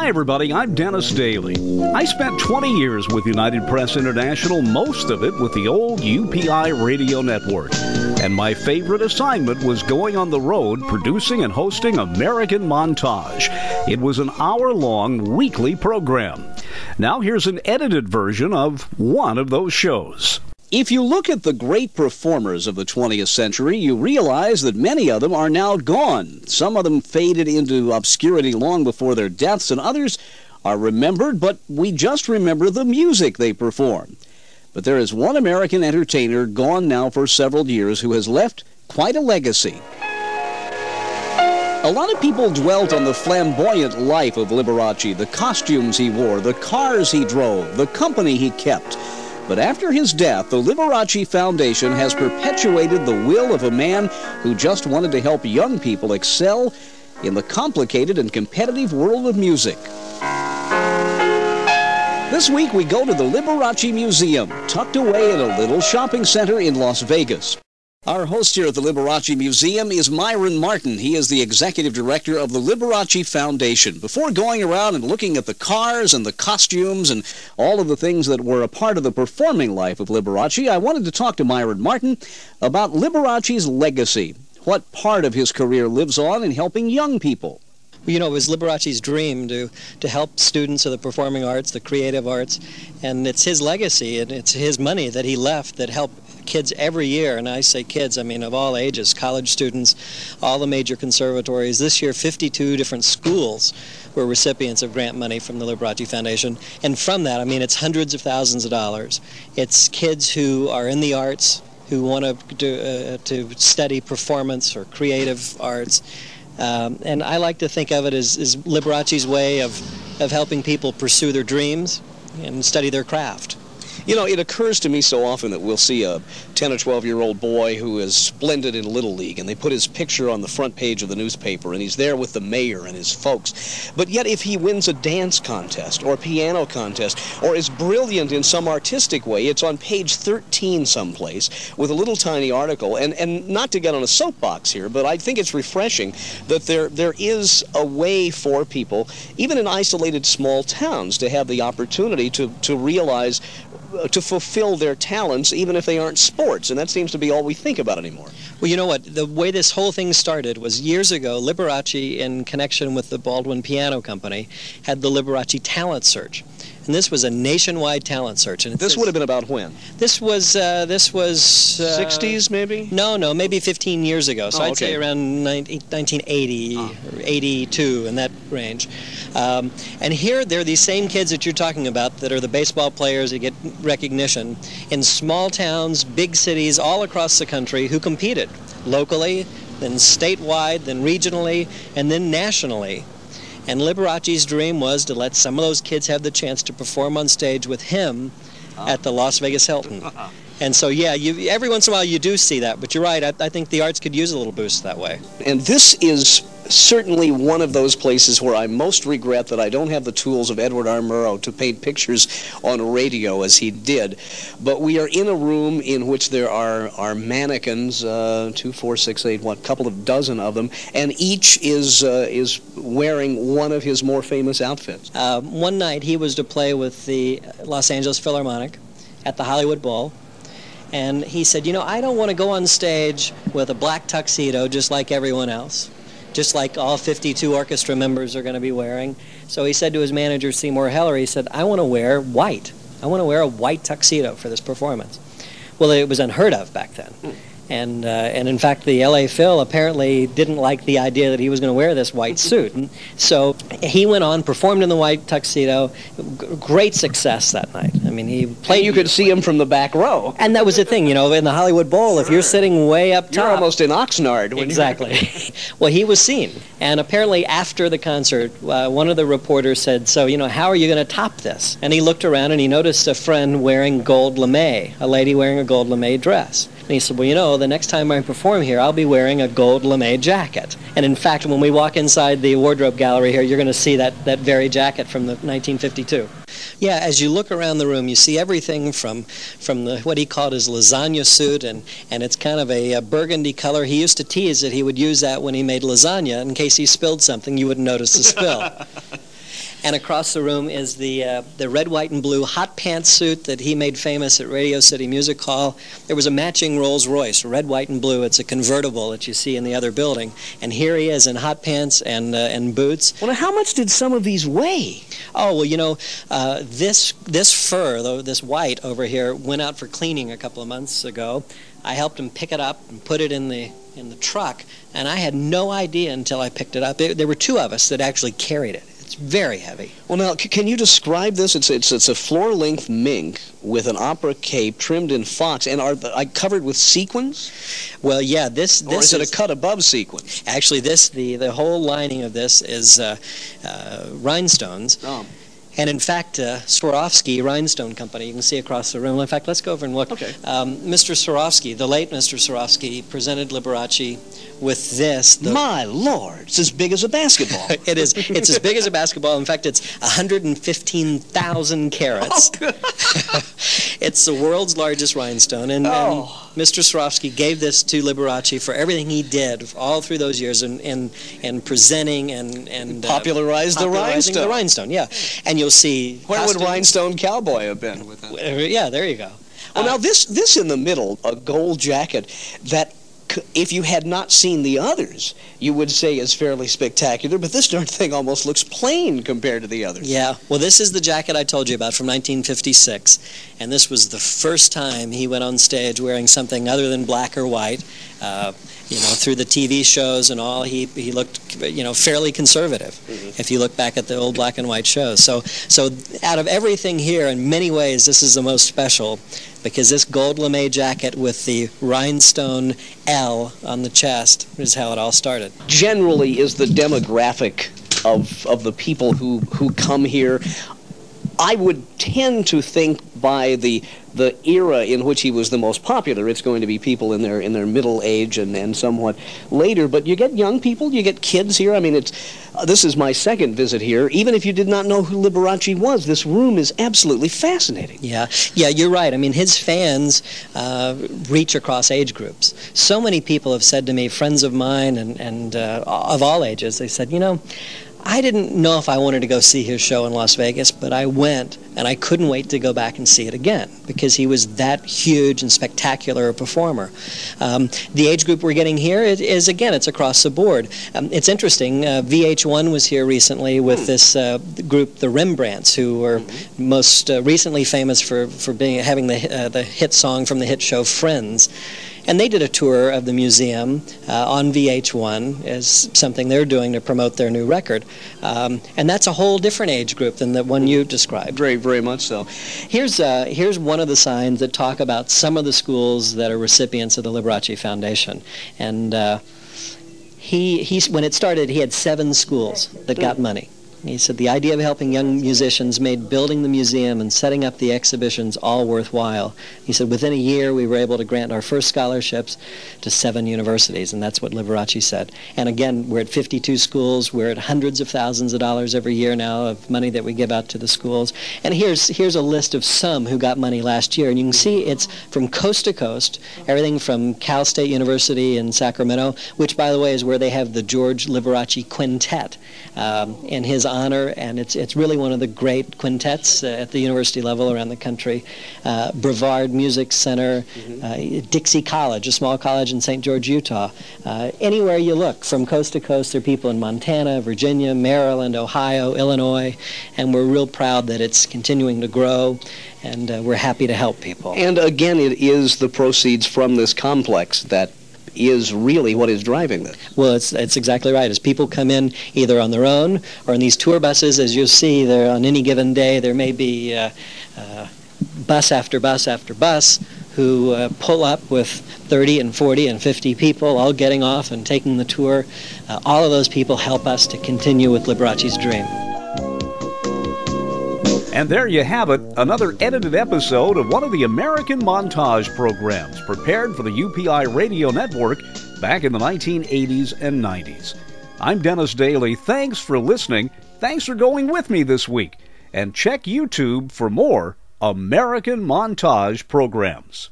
Hi everybody, I'm Dennis Daly. I spent 20 years with United Press International, most of it with the old UPI Radio Network. And my favorite assignment was going on the road producing and hosting American Montage. It was an hour-long weekly program. Now here's an edited version of one of those shows. If you look at the great performers of the 20th century, you realize that many of them are now gone. Some of them faded into obscurity long before their deaths, and others are remembered, but we just remember the music they performed. But there is one American entertainer gone now for several years who has left quite a legacy. A lot of people dwelt on the flamboyant life of Liberace, the costumes he wore, the cars he drove, the company he kept. But after his death, the Liberace Foundation has perpetuated the will of a man who just wanted to help young people excel in the complicated and competitive world of music. This week we go to the Liberace Museum, tucked away in a little shopping center in Las Vegas. Our host here at the Liberace Museum is Myron Martin. He is the executive director of the Liberace Foundation. Before going around and looking at the cars and the costumes and all of the things that were a part of the performing life of Liberace, I wanted to talk to Myron Martin about Liberace's legacy. What part of his career lives on in helping young people? You know, it was Liberace's dream to help students of the performing arts, the creative arts, and it's his legacy and it's his money that he left that helped kids every year, and I say kids, I mean of all ages, college students, all the major conservatories. This year, 52 different schools were recipients of grant money from the Liberace Foundation, and from that, I mean, it's hundreds of thousands of dollars. It's kids who are in the arts, who want to study performance or creative arts, and I like to think of it as Liberace's way of helping people pursue their dreams and study their craft. You know, it occurs to me so often that we'll see a 10 or 12-year-old boy who is splendid in Little League, and they put his picture on the front page of the newspaper, and he's there with the mayor and his folks. But yet if he wins a dance contest or a piano contest or is brilliant in some artistic way, it's on page 13 someplace with a little tiny article. And not to get on a soapbox here, but I think it's refreshing that there is a way for people, even in isolated small towns, to have the opportunity to realize, to fulfill their talents, even if they aren't sports, and that seems to be all we think about anymore. Well, you know what? The way this whole thing started was years ago. Liberace, in connection with the Baldwin Piano Company, had the Liberace Talent Search. And this was a nationwide talent search. And this would have been about when? This was 60s, maybe? No, maybe 15 years ago. So I'd say around 1980 or 82, in that range. And here, there are these same kids that you're talking about that are the baseball players that get recognition in small towns, big cities, all across the country who competed locally, then statewide, then regionally, and then nationally. And Liberace's dream was to let some of those kids have the chance to perform on stage with him at the Las Vegas Hilton. And so, yeah, every once in a while you do see that, but you're right, I think the arts could use a little boost that way. And this is certainly one of those places where I most regret that I don't have the tools of Edward R. Murrow to paint pictures on radio as he did. But we are in a room in which there are mannequins, 2, 4, 6, 8, what, couple of dozen of them, and each is wearing one of his more famous outfits. One night he was to play with the Los Angeles Philharmonic at the Hollywood Bowl. And he said, you know, I don't want to go on stage with a black tuxedo just like everyone else, just like all 52 orchestra members are going to be wearing. So he said to his manager, Seymour Heller, he said, I want to wear white. I want to wear a white tuxedo for this performance. Well, it was unheard of back then. And in fact, the L.A. Phil apparently didn't like the idea that he was going to wear this white suit. And so he went on, performed in the white tuxedo. Great success that night. I mean, he played. And you could see him from the back row. And that was the thing, you know, in the Hollywood Bowl, if you're sitting way up top. You're almost in Oxnard. Exactly. Well, he was seen. And apparently after the concert, one of the reporters said, so, you know, how are you going to top this? And he looked around and he noticed a friend wearing gold lame, a lady wearing a gold lame dress. And he said, well, you know, the next time I perform here, I'll be wearing a gold lame jacket. And in fact, when we walk inside the wardrobe gallery here, you're going to see that very jacket from the 1952. Yeah, as you look around the room, you see everything from the, what he called his lasagna suit, and it's kind of a burgundy color. He used to tease that he would use that when he made lasagna in case he spilled something, you wouldn't notice the spill. And across the room is the red, white, and blue hot pants suit that he made famous at Radio City Music Hall. There was a matching Rolls Royce, red, white, and blue. It's a convertible that you see in the other building. And here he is in hot pants and boots. Well, now, how much did some of these weigh? Oh, well, you know, this fur, though, this white over here, went out for cleaning a couple of months ago. I helped him pick it up and put it in the truck, and I had no idea until I picked it up. There were two of us that actually carried it. It's very heavy. Well, now, can you describe this? It's a floor-length mink with an opera cape trimmed in fox, and are covered with sequins? Well, yeah, this or is it a cut above sequins? Actually, the whole lining of this is rhinestones. Oh. And in fact, Swarovski Rhinestone Company, you can see across the room. In fact, let's go over and look. Okay. Mr. Swarovski, the late Mr. Swarovski, presented Liberace with this. My Lord, it's as big as a basketball. It is. It's as big as a basketball. In fact, it's 115,000 carats. Oh, It's the world's largest rhinestone, and Mr. Swarovski gave this to Liberace for everything he did all through those years in presenting and popularized the rhinestone. The rhinestone, yeah. And you'll see. Where would Rhinestone Cowboy have been with that? Yeah, there you go. Well, now this in the middle, a gold jacket that, if you had not seen the others, you would say is fairly spectacular, but this darn thing almost looks plain compared to the others. Yeah, well, this is the jacket I told you about from 1956, and this was the first time he went on stage wearing something other than black or white. You know, through the TV shows and all, he looked, you know, fairly conservative, if you look back at the old black and white shows. So out of everything here, in many ways, this is the most special, because this gold lame jacket with the rhinestone L on the chest is how it all started. Generally, is the demographic of the people who come here, I would tend to think by the era in which he was the most popular, it's going to be people in their middle age and somewhat later. But you get young people, you get kids here. I mean, this is my second visit here. Even if you did not know who Liberace was, this room is absolutely fascinating. Yeah, you're right. I mean, his fans reach across age groups. So many people have said to me, friends of mine and of all ages, they said, you know, I didn't know if I wanted to go see his show in Las Vegas, but I went, and I couldn't wait to go back and see it again, because he was that huge and spectacular a performer. The age group we're getting here is again, it's across the board. It's interesting, VH1 was here recently with this group, the Rembrandts, who were most recently famous for having the hit song from the hit show Friends. And they did a tour of the museum on VH1 as something they're doing to promote their new record. And that's a whole different age group than the one you described. Very, very much so. Here's one of the signs that talk about some of the schools that are recipients of the Liberace Foundation. And when it started, he had 7 schools that got money. He said the idea of helping young musicians made building the museum and setting up the exhibitions all worthwhile. He said within a year we were able to grant our first scholarships to 7 universities, and that's what Liberace said. And again, we're at 52 schools. We're at hundreds of thousands of dollars every year now of money that we give out to the schools. And here's a list of some who got money last year, and you can see it's from coast to coast, everything from Cal State University in Sacramento, which by the way is where they have the George Liberace Quintet in his honor, and it's really one of the great quintets at the university level around the country. Brevard Music Center, Dixie College, a small college in St. George, Utah. Anywhere you look, from coast to coast, there are people in Montana, Virginia, Maryland, Ohio, Illinois, and we're real proud that it's continuing to grow, and we're happy to help people. And again, it is the proceeds from this complex that is really what is driving this. Well, it's exactly right. As people come in either on their own or in these tour buses, as you'll see, there on any given day there may be bus after bus after bus who pull up with 30 and 40 and 50 people all getting off and taking the tour. All of those people help us to continue with Liberace's dream. And there you have it, another edited episode of one of the American Montage programs prepared for the UPI Radio Network back in the 1980s and 90s. I'm Dennis Daly. Thanks for listening. Thanks for going with me this week. And check YouTube for more American Montage programs.